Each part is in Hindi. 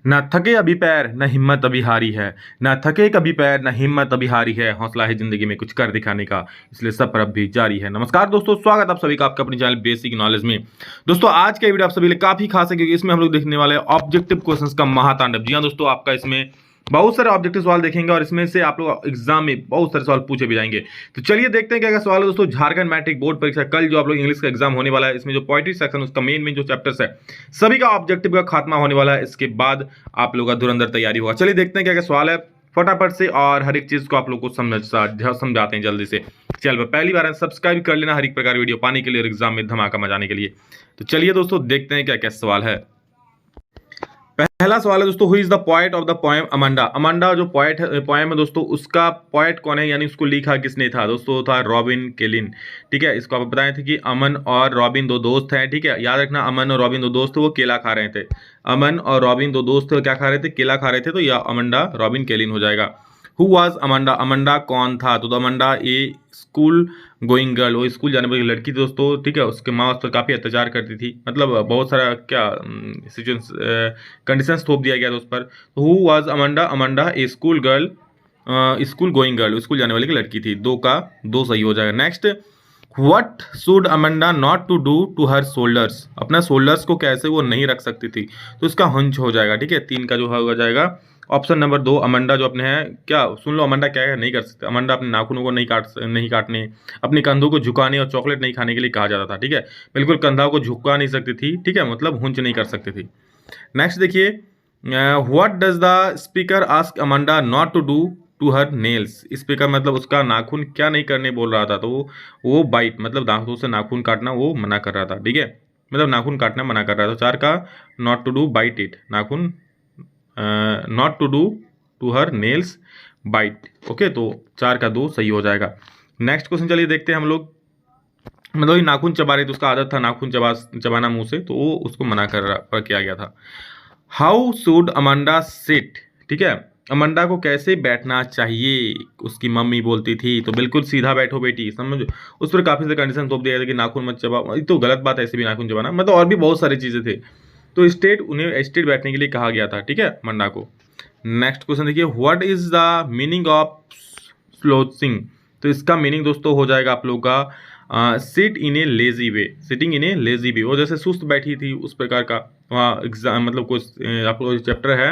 ना थके अभी पैर न हिम्मत अभी हारी है। ना थके कभी पैर न हिम्मत अभी हारी है। हौसला है जिंदगी में कुछ कर दिखाने का, इसलिए सफर अब भी जारी है। नमस्कार दोस्तों, स्वागत आप सभी का आपका अपनी चैनल बेसिक नॉलेज में। दोस्तों आज का वीडियो आप सभी लिए काफी खास है, क्योंकि इसमें हम लोग देखने वाले हैं ऑब्जेक्टिव क्वेश्चंस का महातांडव। जी हाँ दोस्तों, आपका इसमें बहुत सारे ऑब्जेक्टिव सवाल देखेंगे और इसमें से आप लोग एग्जाम में बहुत सारे सवाल पूछे भी जाएंगे। तो चलिए देखते हैं क्या क्या सवाल है दोस्तों। झारखंड मैट्रिक बोर्ड परीक्षा कल जो आप लोग इंग्लिश का एग्जाम होने वाला है, इसमें जो पोइट्री सेक्शन उसका मेन जो चैप्टर्स है सभी का ऑब्जेक्टिव का खात्मा होने वाला है। इसके बाद आप लोग का धुरंधर तैयारी होगा। चलिए देखते हैं क्या क्या सवाल है फटाफट से, और हर एक चीज को आप लोग को समझाते हैं जल्दी से। चल पहली बार है सब्सक्राइब कर लेना हर एक प्रकार वीडियो पाने के लिए और एग्जाम में धमाका मचाने के लिए। तो चलिए दोस्तों देखते हैं क्या क्या सवाल है। पहला सवाल है दोस्तों, who is the poet of the poem Amanda. Amanda जो पोएम है दोस्तों, उसका पोएट कौन है, यानी उसको लिखा किसने था दोस्तों, था रॉबिन केलिन। ठीक है, इसको आप बताए थे कि अमन और रॉबिन दो दोस्त हैं। ठीक है, याद रखना अमन और रॉबिन दो दोस्त थे, वो केला खा रहे थे। अमन और रॉबिन दो दोस्त थे, क्या खा रहे थे, केला खा रहे थे। तो यह अमांडा रॉबिन केलिन हो जाएगा। हु वाज अमांडा, अमांडा कौन था, तो अमांडा ए स्कूल गोइंग गर्ल, वो स्कूल जाने वाली लड़की थी दोस्तों। ठीक है, उसके माँ उस पर काफ़ी अत्याचार करती थी, मतलब बहुत सारा क्या सिचुएशन कंडीशंस थोप दिया गया था उस पर। तो who was Amanda, Amanda A school girl, school going girl, school जाने वाली की लड़की थी। दो का दो सही हो जाएगा। Next, what should Amanda not to do to her shoulders, अपना शोल्डर्स को कैसे वो नहीं रख सकती थी, तो इसका हंच हो जाएगा। ठीक है, तीन का जो हो जाएगा ऑप्शन नंबर दो। अमांडा जो अपने हैं, क्या सुन लो, अमांडा क्या है नहीं कर सकते। अमांडा अपने नाखूनों को नहीं काटने, अपने कंधों को झुकाने और चॉकलेट नहीं खाने के लिए कहा जाता था। ठीक है, बिल्कुल कंधा को झुका नहीं सकती थी। ठीक है, मतलब हुंच नहीं कर सकती थी। नेक्स्ट देखिए, what does the speaker ask Amanda not to do to her nails. Speaker मतलब उसका नाखून क्या नहीं करने बोल रहा था, तो वो बाइट मतलब दांतों से नाखून काटना वो मना कर रहा था। ठीक है, मतलब नाखून काटना मना कर रहा था। चार का not to do bite it, नाखून not to do to her nails bite. Okay, तो चार का दो सही हो जाएगा। नेक्स्ट क्वेश्चन चलिए देखते हैं हम लोग। मतलब ये नाखून चबा रही थी, उसका आदत था नाखून चबाना मुंह से, तो वो उसको मना कर किया गया था। How should Amanda sit. ठीक है, अमांडा को कैसे बैठना चाहिए, उसकी मम्मी बोलती थी, तो बिल्कुल सीधा बैठो बेटी, समझ। उस पर काफी सारे कंडीशन थोप दिया था कि नाखून मत चबाओ, तो गलत बात है, ऐसे भी नाखून चबाना, मतलब और भी बहुत सारी चीजें थे। तो उन्हें स्टेट बैठने के लिए कहा गया था। ठीक है, मंडा को। नेक्स्ट क्वेश्चन देखिए, what is the meaning of slouching. तो इसका मीनिंग दोस्तों हो जाएगा आप लोगों का sit in a lazy way, sitting in a lazy way. वो जैसे सुस्त बैठी थी उस प्रकार का वहाँ एग्जाम, मतलब कुछ आप लोग चैप्टर है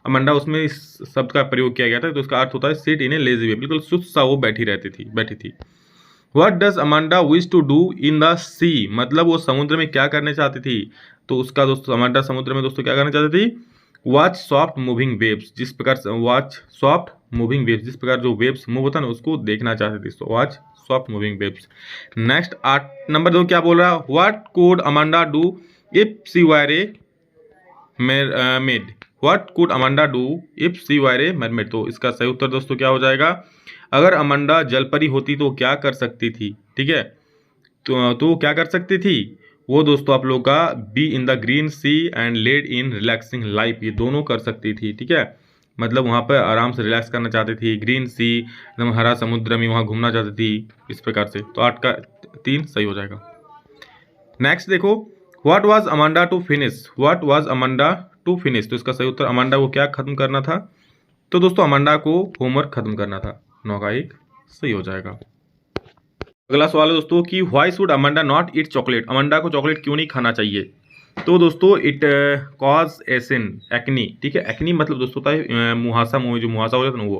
अमंडा, उसमें इस शब्द का प्रयोग किया गया था। तो इसका अर्थ होता है सिट इन ए लेजी वे, बिल्कुल सुस्त सा वो बैठी थी। What does Amanda wish to do in the sea, मतलब वो समुद्र में क्या करने चाहती थी। तो उसका दोस्तों अमांडा समुद्र में दोस्तों क्या करना चाहती थी, वॉच सॉफ्ट मूविंग वेव्स, जिस प्रकार वॉच सॉफ्ट मूविंग वेव्स, जिस प्रकार जो वेव्स मूव होता है ना उसको देखना चाहती थी। तो watch soft moving waves. Next 8 number दो क्या बोल रहा है, what could Amanda do if she were a maid. What could Amanda do if she were a mermaid. तो इसका सही उत्तर दोस्तों क्या हो जाएगा, अगर अमांडा जलपरी होती तो क्या कर सकती थी। ठीक है, तो क्या कर सकती थी वो दोस्तों आप लोग का be in the green sea and laid in relaxing life, ये दोनों कर सकती थी। ठीक है, मतलब वहाँ पर आराम से रिलैक्स करना चाहती थी, ग्रीन सी एकदम हरा समुद्र में वहाँ घूमना चाहती थी, इस प्रकार से। तो 8 का 3 सही हो जाएगा। नेक्स्ट देखो, what was Amanda to finish, what was Amanda to finish. तो इसका सही उत्तर अमांडा को क्या खत्म करना था, तो दोस्तों अमांडा को होमवर्क खत्म करना था। 9 का 1 सही हो जाएगा। अगला सवाल है दोस्तों कि why should Amanda not eat chocolate, Amanda को चॉकलेट क्यों नहीं खाना चाहिए। तो दोस्तों इट कॉज एसिन एक्नी। ठीक है, एक्नी मतलब दोस्तों होता है मुहासा, मुंह में जो मुहासा हो जाता है ना,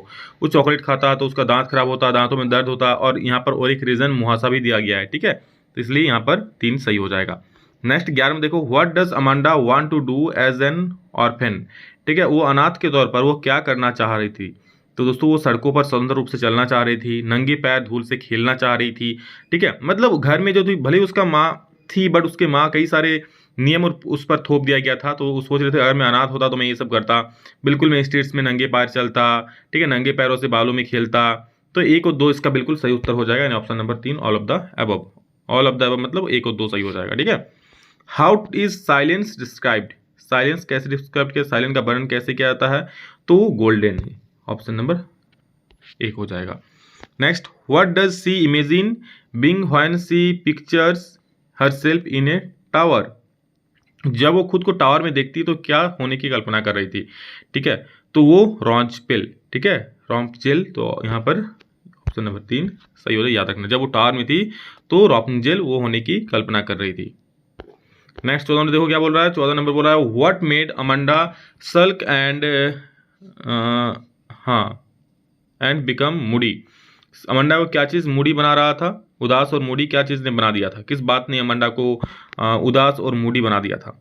वो चॉकलेट खाता तो उसका दांत खराब होता, दांतों में दर्द होता, और यहाँ पर और एक रीजन मुहासा भी दिया गया है। ठीक है, तो इसलिए यहाँ पर 3 सही हो जाएगा। नेक्स्ट 11 में देखो, what does Amanda want to do as an orphan. ठीक है, वो अनाथ के तौर पर वो क्या करना चाह रही थी। तो दोस्तों वो सड़कों पर स्वतंत्र रूप से चलना चाह रही थी, नंगे पैर धूल से खेलना चाह रही थी। ठीक है, मतलब घर में जो थी भले उसका माँ थी, बट उसके माँ कई सारे नियम उस पर थोप दिया गया था। तो वो सोच रहे थे अगर मैं अनाथ होता तो मैं ये सब करता, बिल्कुल मैं स्ट्रीट्स में नंगे पैर चलता। ठीक है, नंगे पैरों से बालों में खेलता। तो 1 और 2 इसका बिल्कुल सही उत्तर हो जाएगा, यानी option number 3 all of the above. All of the above मतलब 1 और 2 सही हो जाएगा। ठीक है, how is silence described, silence कैसे डिस्क्राइब किया, साइलेंस का वर्णन कैसे किया जाता है, तो गोल्डन है, ऑप्शन नंबर 1 हो जाएगा। Next, what does she imagine being when she pictures herself in a tower. जब वो खुद को टावर में देखती तो क्या होने की कल्पना कर रही थी। ठीक है, तो वो रॉन्चपेल, ठीक है, रॉन्चजेल, तो यहाँ पर ऑप्शन नंबर 3 सही हो जाए, याद रखना। जब वो टावर में थी तो रॉन्चजेल वो होने की कल्पना कर रही थी। नेक्स्ट 14 नंबर देखो क्या बोल रहा है। 14 नंबर बोल रहा है व्हाट मेड अमांडा सल्क एंड हाँ एंड बिकम मूडी। अमांडा को क्या चीज़ मूडी बना रहा था, उदास और मूडी, क्या चीज़ ने बना दिया था, किस बात ने अमांडा को उदास और मूडी बना दिया था।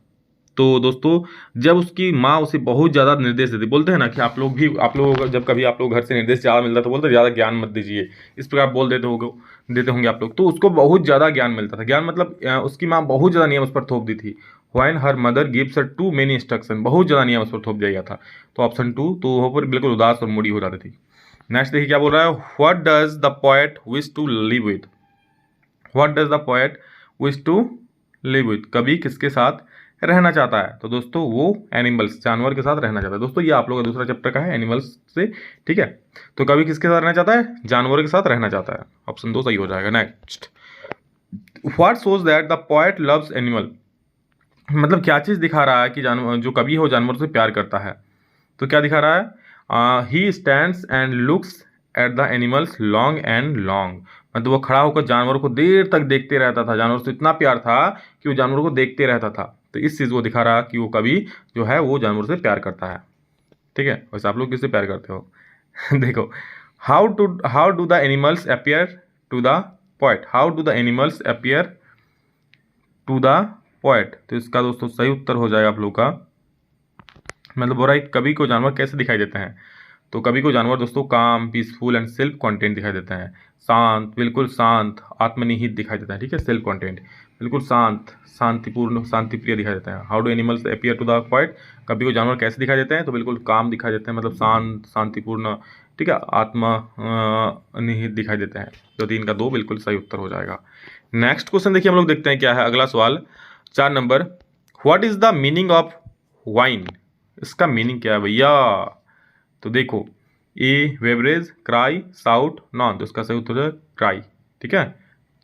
तो दोस्तों जब उसकी माँ उसे बहुत ज़्यादा निर्देश देती, बोलते हैं ना कि आप लोग जब कभी आप लोग घर से निर्देश ज़्यादा मिलता तो बोलते हैं ज़्यादा ज्ञान मत दीजिए, इस प्रकार बोल देते होंगे आप लोग। तो उसको बहुत ज़्यादा ज्ञान मिलता था, ज्ञान मतलब उसकी माँ बहुत ज़्यादा नियम उस पर थोप दी थी। Whine her mother gives her too many instruction, बहुत ज़्यादा नियम उस पर थोप दिया गया था। तो ऑप्शन 2, तो वहाँ पर बिल्कुल उदास और मूडी हो जाती थी। नेक्स्ट देखिए क्या बोल रहा है, what does the poet wish to live with. What does the poet wish to live with, कवि किसके साथ रहना चाहता है। तो दोस्तों वो एनिमल्स, जानवर के साथ रहना चाहता है। दोस्तों ये आप लोगों का दूसरा चैप्टर का है एनिमल्स से, ठीक है। तो कवि किसके साथ रहना चाहता है, जानवरों के साथ रहना चाहता है। ऑप्शन 2 सही हो जाएगा। Next, what shows that the poet loves animal, मतलब क्या चीज़ दिखा रहा है कि जानवर, जो कवि है वो जानवरों से प्यार करता है। तो क्या दिखा रहा है, he stands and looks at the animals long and long, मतलब वो खड़ा होकर जानवरों को देर तक देखते रहता था, जानवरों से इतना प्यार था कि वो जानवरों को देखते रहता था। तो इस चीज़ को दिखा रहा कि वो कवि जो है वो जानवरों से प्यार करता है। ठीक है, वैसे आप लोग किससे प्यार करते हो देखो, how do the animals appear to the poet, how do the animals appear to the poet. तो इसका दोस्तों सही उत्तर हो जाएगा आप लोग का, मतलब बोल रहा है कवि को जानवर कैसे दिखाई देते हैं। तो कवि को जानवर दोस्तों काम, पीसफुल एंड सेल्फ कॉन्टेंट दिखाई देते हैं। शांत, बिल्कुल शांत, आत्मनिहित दिखाई देता है। ठीक है, सेल्फ कॉन्टेंट, बिल्कुल शांत, शांतिपूर्ण, शांतिप्रिय दिखाई देता है। How do animals appear to the poet, कवि को जानवर कैसे दिखाई देते हैं, तो बिल्कुल काम दिखाई देते हैं, मतलब शांत, शांतिपूर्ण, ठीक है, आत्मा निहित दिखाई देते हैं। तो 3 का 2 बिल्कुल सही उत्तर हो जाएगा। नेक्स्ट क्वेश्चन देखिए हम लोग देखते हैं क्या है अगला सवाल, 4 number, what is the meaning of wine, इसका मीनिंग क्या है भैया। तो देखो, ए वेवरेज, क्राई, साउट, नॉन, तो इसका सही उत्तर है क्राई। ठीक है,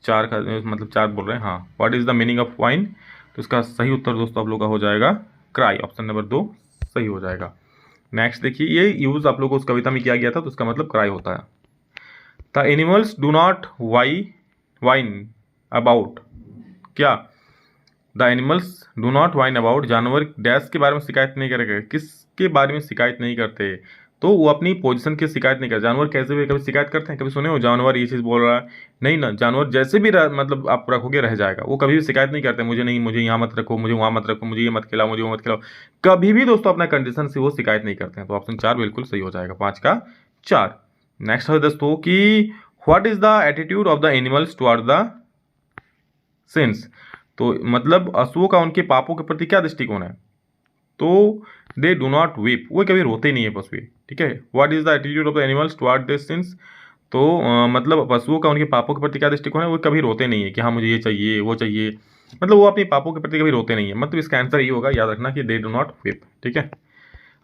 4 का मतलब 4 बोल रहे हैं। हाँ, what is the meaning of wine, तो इसका सही उत्तर दोस्तों आप लोग का हो जाएगा क्राई, ऑप्शन नंबर 2 सही हो जाएगा। नेक्स्ट देखिए, ये यूज आप लोग को उस कविता में किया गया था, तो इसका मतलब क्राई होता है। The animals do not whine about, क्या, the animals do not whine about, जानवर डैश के बारे में शिकायत नहीं करेंगे, किसके बारे में शिकायत नहीं करते, तो वो अपनी पोजीशन की शिकायत नहीं करते। जानवर कैसे भी कभी शिकायत करते हैं, कभी सुने हो जानवर ये चीज़ बोल रहा है, नहीं ना, जानवर जैसे भी मतलब आप रखोगे रह जाएगा, वो कभी भी शिकायत नहीं करते, मुझे नहीं, मुझे यहाँ मत रखो, मुझे वहाँ मत रखो, मुझे ये मत खिलाओ, मुझे वो मत खिलाओ, कभी भी दोस्तों अपना कंडीशन से वो शिकायत नहीं करते हैं। तो ऑप्शन 4 बिल्कुल सही हो जाएगा, 5 का 4। नेक्स्ट है दोस्तों कि what is the attitude of the animals toward the sins, तो मतलब पशुओं का उनके पापों के प्रति क्या दृष्टिकोण है। तो दे डू नॉट वीप, वो कभी रोते नहीं है पशु। ठीक है, what is the attitude of the animals toward the sins, तो मतलब पशुओं का उनके पापों के प्रति क्या दृष्टिकोण है, वो कभी रोते नहीं है कि हाँ मुझे ये चाहिए वो चाहिए, मतलब वो अपने पापों के प्रति कभी रोते नहीं है। मतलब इसका आंसर ये होगा, याद रखना कि दे डू नॉट वीप। ठीक है,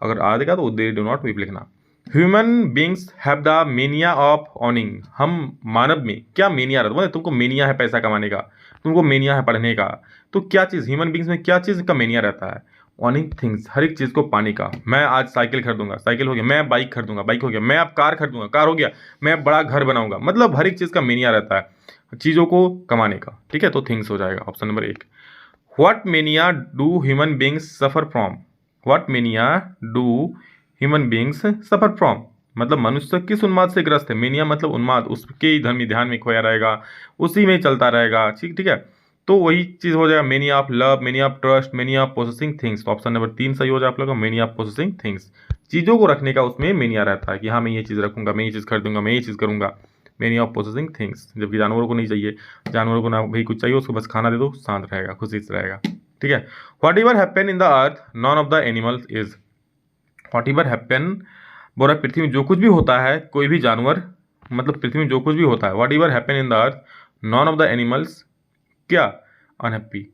अगर आ देगा तो दे डू नॉट वीप लिखना। Human beings have the mania of earning, हम मानव में क्या मेनिया रहता है, तुमको मेनिया है पैसा कमाने का, तुमको मेनिया है पढ़ने का, तो क्या चीज़ ह्यूमन बींग्स में क्या चीज़ का मेनिया रहता है, अर्निंग थिंग्स, हर एक चीज़ को पाने का। मैं आज साइकिल खरीदूंगा, साइकिल हो गया, मैं बाइक खरीदूंगा, बाइक हो गया, मैं अब कार खरीदूंगा, कार हो गया, मैं बड़ा घर बनाऊंगा, मतलब हर एक चीज़ का मेनिया रहता है चीज़ों को कमाने का। ठीक है, तो थिंग्स हो जाएगा option number 1। What mania do human beings suffer from, what mania do human beings suffer from, मतलब मनुष्य किस उन्माद से ग्रस्त है, मेनिया मतलब उन्माद, उसके ही धर्मी ध्यान में खोया रहेगा, उसी में चलता रहेगा। ठीक ठीक है, तो वही चीज़ हो जाएगा, mania of love, mania of trust, mania of possessing things. तो ऑप्शन नंबर 3 सही हो जाए आप लोगों का, मेनिया ऑफ पोसेसिंग थिंग्स, चीज़ों को रखने का उसमें मेनिया रहता है कि हाँ मैं ये चीज़ रखूंगा, मैं ये चीज़ खरीदूंगा, मैं ये चीज़ करूंगा, मेनिया ऑफ पोसेसिंग थिंग्स। जबकि जानवरों को नहीं चाहिए, जानवरों को ना भाई कुछ चाहिए, उसको बस खाना दे दो, शांत रहेगा, खुशी से रहेगा। ठीक है, what ever happen in the earth none of the animals is, what ever happen बोल रहा पृथ्वी में जो कुछ भी होता है, कोई भी जानवर, मतलब पृथ्वी में जो कुछ भी होता है, what ever happen in the earth none of the animals, क्या, अनहैप्पी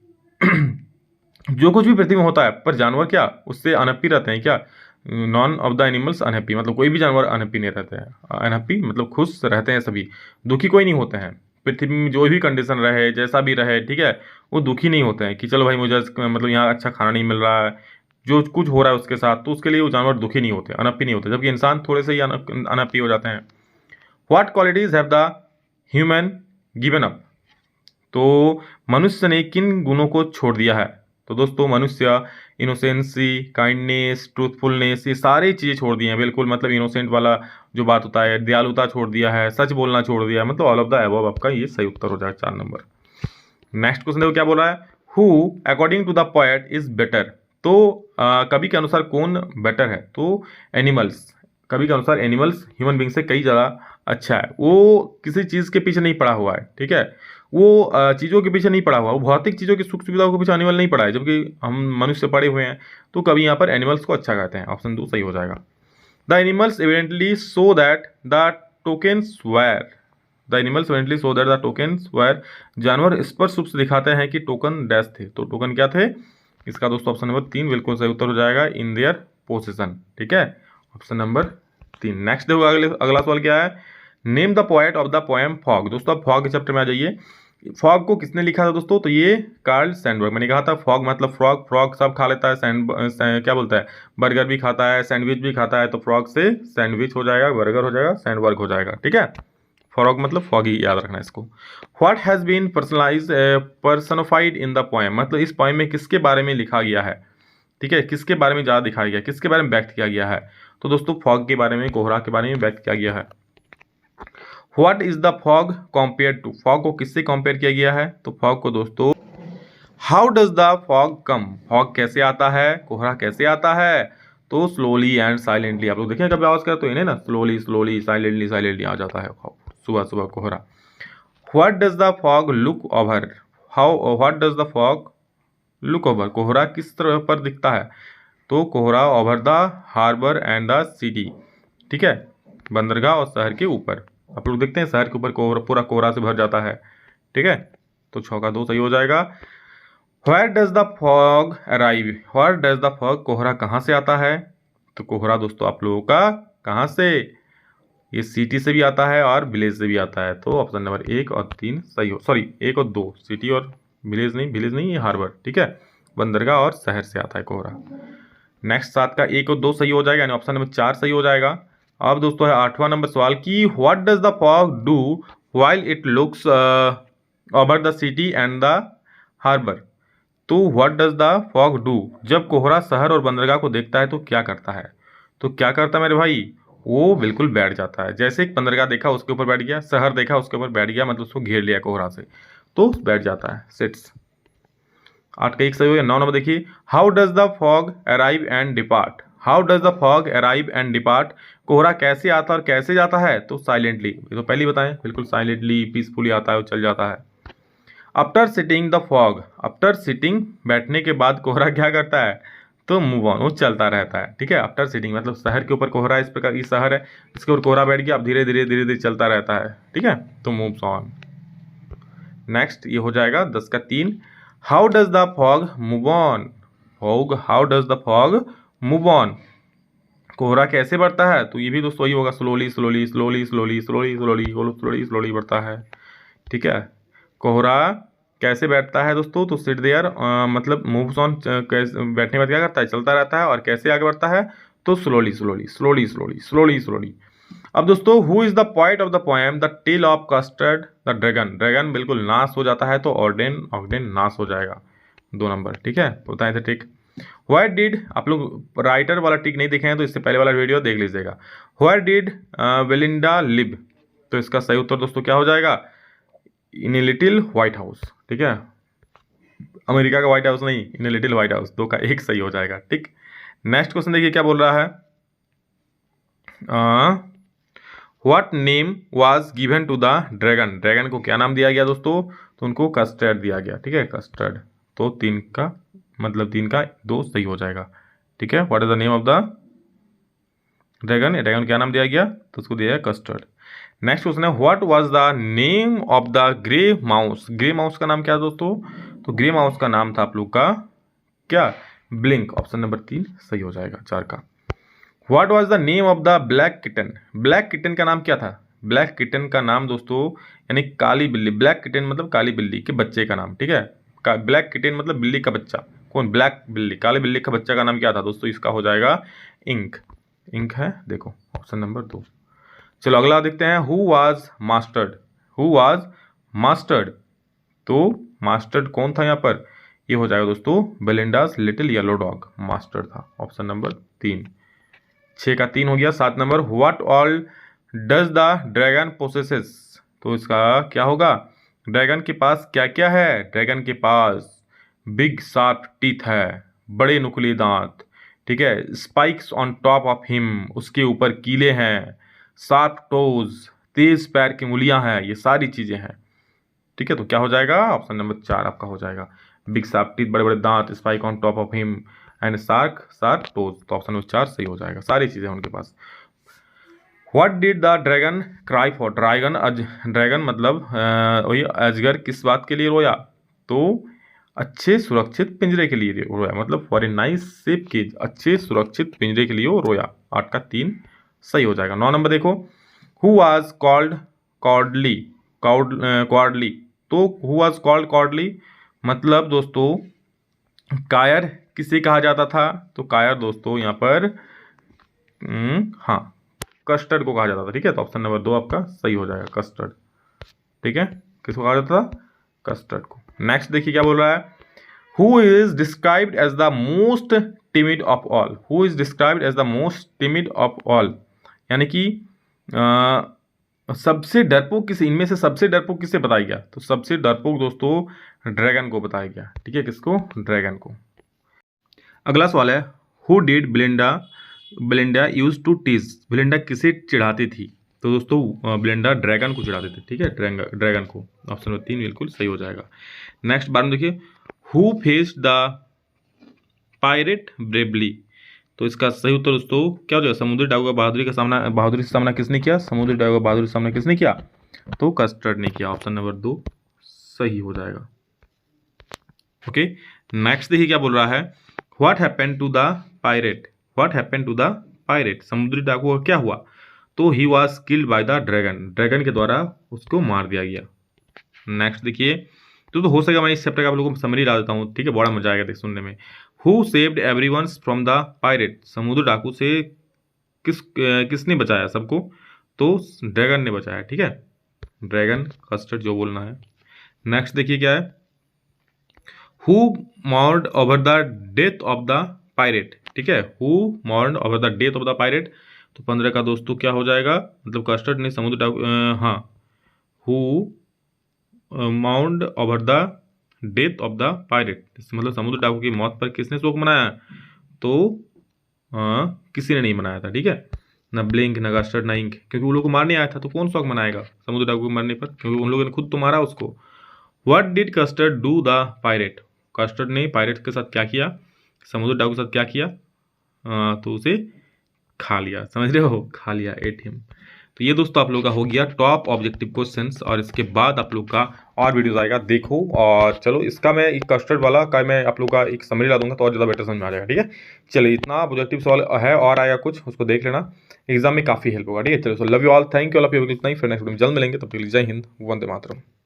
जो कुछ भी पृथ्वी में होता है पर जानवर क्या उससे अनहैप्पी रहते हैं, क्या, none of the animals unhappy, मतलब कोई भी जानवर अनहैप्पी नहीं रहते हैं, अनहैप्पी मतलब खुश रहते हैं सभी, दुखी कोई नहीं होते हैं। पृथ्वी में जो भी कंडीशन रहे, जैसा भी रहे, ठीक है, वो दुखी नहीं होते हैं कि चलो भाई मुझे मतलब यहाँ अच्छा खाना नहीं मिल रहा है, जो कुछ हो रहा है उसके साथ, तो उसके लिए वो जानवर दुखी नहीं होते, अनप्पी नहीं होते, जबकि इंसान थोड़े से ही अनप्पी हो जाते हैं। What qualities have the human given up? तो मनुष्य ने किन गुणों को छोड़ दिया है? तो दोस्तों मनुष्य इनोसेंसी, काइंडनेस, ट्रूथफुलनेस, ये सारी चीज़ें छोड़ दी हैं बिल्कुल। मतलब इनोसेंट वाला जो बात होता है, दयालुता छोड़ दिया है, सच बोलना छोड़ दिया है, मतलब ऑल ऑफ द अबव आपका ये सही उत्तर हो जाएगा 4 नंबर। नेक्स्ट क्वेश्चन देखो क्या बोल रहा है, who according to the poet is better? तो कवि के अनुसार कौन बेटर है? तो एनिमल्स, कवि के अनुसार एनिमल्स ह्यूमन बींग से कई ज़्यादा अच्छा है। वो किसी चीज़ के पीछे नहीं पड़ा हुआ है, ठीक है, वो चीज़ों के पीछे नहीं पड़ा हुआ, वो भौतिक चीज़ों की सुख सुविधाओं के पीछे एनिमल नहीं पड़ा है, जबकि हम मनुष्य पड़े हुए हैं। तो कभी यहाँ पर एनिमल्स को अच्छा कहते हैं, ऑप्शन 2 सही हो जाएगा। The animals evidently show that the tokens were, the animals evidently show that the tokens were, जानवर स्पष्ट रूप से दिखाते हैं कि टोकन डैश थे। तो टोकन क्या थे? इसका दोस्तों ऑप्शन नंबर 3 बिल्कुल सही उत्तर हो जाएगा, इन देयर पोसेशन, ठीक है, ऑप्शन नंबर 3। नेक्स्ट देखो अगला सवाल क्या है, name the poet of the poem fog. दोस्तों आप फॉग के चैप्टर में आ जाइए। फॉग को किसने लिखा था दोस्तों? तो ये कार्ल सैंडबर्ग। मैंने कहा था फॉग मतलब फ्रॉग, फ्रॉग सब खा लेता है, क्या बोलता है, बर्गर भी खाता है, सैंडविच भी खाता है, तो फ्रॉग से सैंडविच हो जाएगा, बर्गर हो जाएगा, सैंडबर्ग हो जाएगा, ठीक है। फ्रॉग मतलब फॉगी, याद रखना इसको। What has been personified in the poem, मतलब इस पोएम में किसके बारे में लिखा गया है, ठीक है, किसके बारे में ज़्यादा दिखाया गया, किसके बारे में व्यक्त किया गया है? तो दोस्तों फॉग के बारे में, कोहरा के बारे में व्यक्त किया गया है। What is the fog compare to, fog को किससे कंपेयर किया गया है? तो फॉग को दोस्तों, how does the fog come, fog कैसे आता है, कोहरा कैसे आता है? तो स्लोली एंड साइलेंटली। आप लोग देखें कभी आवाज करें तो इन्हें ना स्लोली स्लोली साइलेंटली साइलेंटली आ जाता है फॉग, सुबह सुबह कोहरा। What does the fog look over, how what does the fog look over, कोहरा किस तरह पर दिखता है? तो कोहरा over the harbour and the city, ठीक है, बंदरगाह और शहर के ऊपर। आप लोग देखते हैं शहर के ऊपर कोहरा, पूरा कोहरा से भर जाता है, ठीक है, तो 6 का 2 सही हो जाएगा। Where does the fog arrive, where does the fog, कोहरा कहाँ से आता है? तो कोहरा दोस्तों आप लोगों का कहाँ से, ये सिटी से भी आता है और विलेज से भी आता है। तो ऑप्शन नंबर 1 और 3 सही हो, सॉरी 1 और 2, सिटी और विलेज नहीं, विलेज नहीं, ये हार्बर, ठीक है, बंदरगाह और शहर से आता है कोहरा। नेक्स्ट 7 का 1 और 2 सही हो जाएगा, यानी ऑप्शन नंबर 4 सही हो जाएगा। अब दोस्तों है 8वां नंबर सवाल कि what does the fog do while it looks over the city and the harbour. तो what does the fog do, जब कोहरा शहर और बंदरगाह को देखता है तो क्या करता है? तो क्या करता है मेरे भाई, वो बिल्कुल बैठ जाता है। जैसे एक बंदरगाह देखा उसके ऊपर बैठ गया, शहर देखा उसके ऊपर बैठ गया, मतलब उसको घेर लिया कोहरा से, तो बैठ जाता है, सिट्स। 8 का 1 सही हो गया। 9 नंबर देखिए, how does the fog arrive and depart, how does the fog arrive and depart, कोहरा कैसे आता और कैसे जाता है? तो साइलेंटली, ये तो पहले ही बताएं, बिल्कुल साइलेंटली पीसफुली आता है और चल जाता है। After sitting the fog, after sitting बैठने के बाद कोहरा क्या करता है? तो मूव ऑन, वो चलता रहता है, ठीक है। आफ्टर सिटिंग मतलब शहर के ऊपर कोहरा, इस प्रकार ये शहर है, इसके ऊपर कोहरा बैठ गया, अब धीरे धीरे धीरे धीरे चलता रहता है, ठीक है, तो मूव्स ऑन। नेक्स्ट ये हो जाएगा 10 का 3, how does the fog move on, fog how does the fog move on, कोहरा कैसे बढ़ता है? तो ये भी दोस्तों वही होगा, slowly slowly slowly slowly slowly slowly slowly slowly बढ़ता है, ठीक है। कोहरा कैसे बैठता है दोस्तों? तो सिट देयर, मतलब मूव्स ऑन, बैठने के बाद क्या करता है? चलता रहता है। और कैसे आगे बढ़ता है? तो slowly slowly slowly slowly slowly slowly. अब दोस्तों who is the point of the poem the tale of custard the dragon, dragon बिल्कुल नाश हो जाता है, तो ऑर्डेन ऑर्डेन नाश हो जाएगा, 2 नंबर, ठीक है, बताए थे टिक। व्हाट डिड, आप लोग राइटर वाला टिक नहीं देखे हैं तो इससे पहले वाला वीडियो देख लीजिएगा। व्हाट डिड बेलिंडा लिव, तो इसका सही उत्तर दोस्तों क्या हो जाएगा? इन ए लिटिल व्हाइट हाउस, ठीक है, अमेरिका का व्हाइट हाउस नहीं, इन ए लिटिल व्हाइट हाउस, 2 का 1 सही हो जाएगा, ठीक। नेक्स्ट क्वेश्चन देखिए क्या बोल रहा है, what name was given to the dragon, dragon को क्या नाम दिया गया दोस्तों? तो उनको कस्टर्ड दिया गया, ठीक है, कस्टर्ड, तो 3 का मतलब 3 का 2 सही हो जाएगा, ठीक है। What is the name of the dragon, dragon क्या नाम दिया गया? तो उसको दिया गया कस्टर्ड। नेक्स्ट क्वेश्चन है what was the name of the grey mouse, grey mouse का नाम क्या है दोस्तों? तो ग्रे माउस का नाम था आप लोग का क्या? ब्लिंक, ऑप्शन नंबर 3 सही हो जाएगा 4 का। What was the name of the black kitten, black kitten का नाम क्या था? ब्लैक किटन का नाम दोस्तों यानी काली बिल्ली, ब्लैक किटन मतलब काली बिल्ली के बच्चे का नाम, ठीक है। ब्लैक किटन मतलब बिल्ली का बच्चा, कौन, ब्लैक बिल्ली, काली बिल्ली का बच्चा का नाम क्या था दोस्तों, इसका हो जाएगा इंक। इंक है, देखो ऑप्शन नंबर 2। चलो अगला देखते हैं, who was mastered, who was mastered, तो मास्टर्ड कौन था यहाँ पर, ये हो जाएगा दोस्तों बेलिंडास लिटिल येलो डॉग, मास्टर्ड था, ऑप्शन नंबर 3। 6 का 3 हो गया। 7 number, what all does the dragon possesses, तो इसका क्या होगा, ड्रैगन के पास क्या क्या है, ड्रैगन के पास बिग शार्प टीथ है, बड़े नुकीले दांत, ठीक है, spikes on top of him, उसके ऊपर कीले हैं, शार्प टोज, तेज पैर की उंगलियां हैं, ये सारी चीजें हैं, ठीक है। तो क्या हो जाएगा, ऑप्शन नंबर 4 आपका हो जाएगा, बिग शार्प टीथ, बड़े बड़े दांत, spike on top of him and sharp toes, तो ऑप्शन नंबर 4 सही हो जाएगा, सारी चीजें उनके पास। What did the dragon cry for, dragon मतलब वही अजगर किस बात के लिए रोया, तो अच्छे सुरक्षित पिंजरे के लिए रोया, मतलब for a nice safe cage, अच्छे सुरक्षित पिंजरे के लिए वो रोया, 8 का 3 सही हो जाएगा। 9 नंबर देखो, हु वाज कॉल्ड कॉर्डली, तो हु वाज कॉल्ड कॉर्डली मतलब दोस्तों कायर किसे कहा जाता था, तो कायर दोस्तों यहाँ पर हाँ कस्टर्ड को कहा जाता था, ठीक है। तो ऑप्शन नंबर 2 आपका सही हो जाएगा, कस्टर्ड, ठीक है। किसको कहा जाता था, कस्टर्ड को। नेक्स्ट देखिए क्या बोल रहा है, who is described as the most timid of all, who is described as the most timid of all, यानी कि सबसे डरपोक किसे, इनमें से सबसे डरपोक किसे बताया गया, तो सबसे डरपोक दोस्तों ड्रैगन को बताया गया, ठीक है, किसको, ड्रैगन को। अगला सवाल है, who did Belinda use to tease, Belinda किसे चिढ़ाती थी, तो दोस्तों ब्लिंडा ड्रैगन को चिढ़ाते थे, ठीक है, ड्रैगन को, ऑप्शन नंबर 3 बिल्कुल सही हो जाएगा। नेक्स्ट बार में देखिए, who faced the pirate bravely, तो इसका सही उत्तर दोस्तों क्या हो जाएगा, समुद्री डाकू का बहादुरी से सामना किसने किया, समुद्री डाकू का बहादुरी से सामना किसने किया, तो कस्टर्ड ने किया, ऑप्शन नंबर 2 सही हो जाएगा। ओके, नेक्स्ट देखिए क्या बोल रहा है, what happened to the pirate, what happened to the pirate, समुद्री डाकू का क्या हुआ, तो he was killed by the dragon, dragon के द्वारा उसको मार दिया गया। नेक्स्ट देखिए, तो हो सकेगा मैं इस चैप्टर का आप लोगों को समरी ला देता हूँ, ठीक है, बड़ा मजा आएगा देख सुनने में। Who saved everyone from the pirate, समुद्री डाकू से किसने बचाया सबको, तो ड्रैगन ने बचाया, ठीक है, ड्रैगन, कस्टर्ड जो बोलना है। नेक्स्ट देखिए क्या है, who mourned over the death of the pirate, ठीक है, who mourned over the death of the pirate, तो 15 का दोस्तों क्या हो जाएगा, मतलब कस्टर्ड ने समुद्र डाकू, हाँ, who mound over the death of the pirate, मतलब समुद्र डाकू की मौत पर किसने शोक मनाया, तो किसी ने नहीं मनाया था, ठीक है, ना ब्लिंक ना कस्टर्ड ना इंक, क्योंकि उन लोगों को मारने आया था, तो कौन शोक मनाएगा समुद्र डाकू को मरने पर, क्योंकि उन लोगों ने खुद तो मारा उसको। What did custard do the pirate, custard ने पायरेट के साथ क्या किया, समुद्र डाकू के साथ क्या किया, तो उसे खा लिया, समझ रहे हो, खा लिया, एट हिम। तो ये दोस्तों आप लोग का हो गया टॉप ऑब्जेक्टिव क्वेश्चंस, और इसके बाद आप लोग का और वीडियोस आएगा, देखो। और चलो इसका मैं एक कस्टर्ड वाला का मैं आप लोग का एक समरी ला दूंगा, तो और ज़्यादा बेटर समझ में आ जाएगा, ठीक है। चलिए इतना ऑब्जेक्टिव सवाल है और आएगा कुछ, उसको देख लेना, एग्जाम में काफ़ी हेल्प होगा, ठीक है। चलो, so love you all, thank you all of you, इतना ही, फिर नेक्स्ट वीडियो में जल्द मिलेंगे, तब तक के लिए जय हिंद, वंदे मातरम।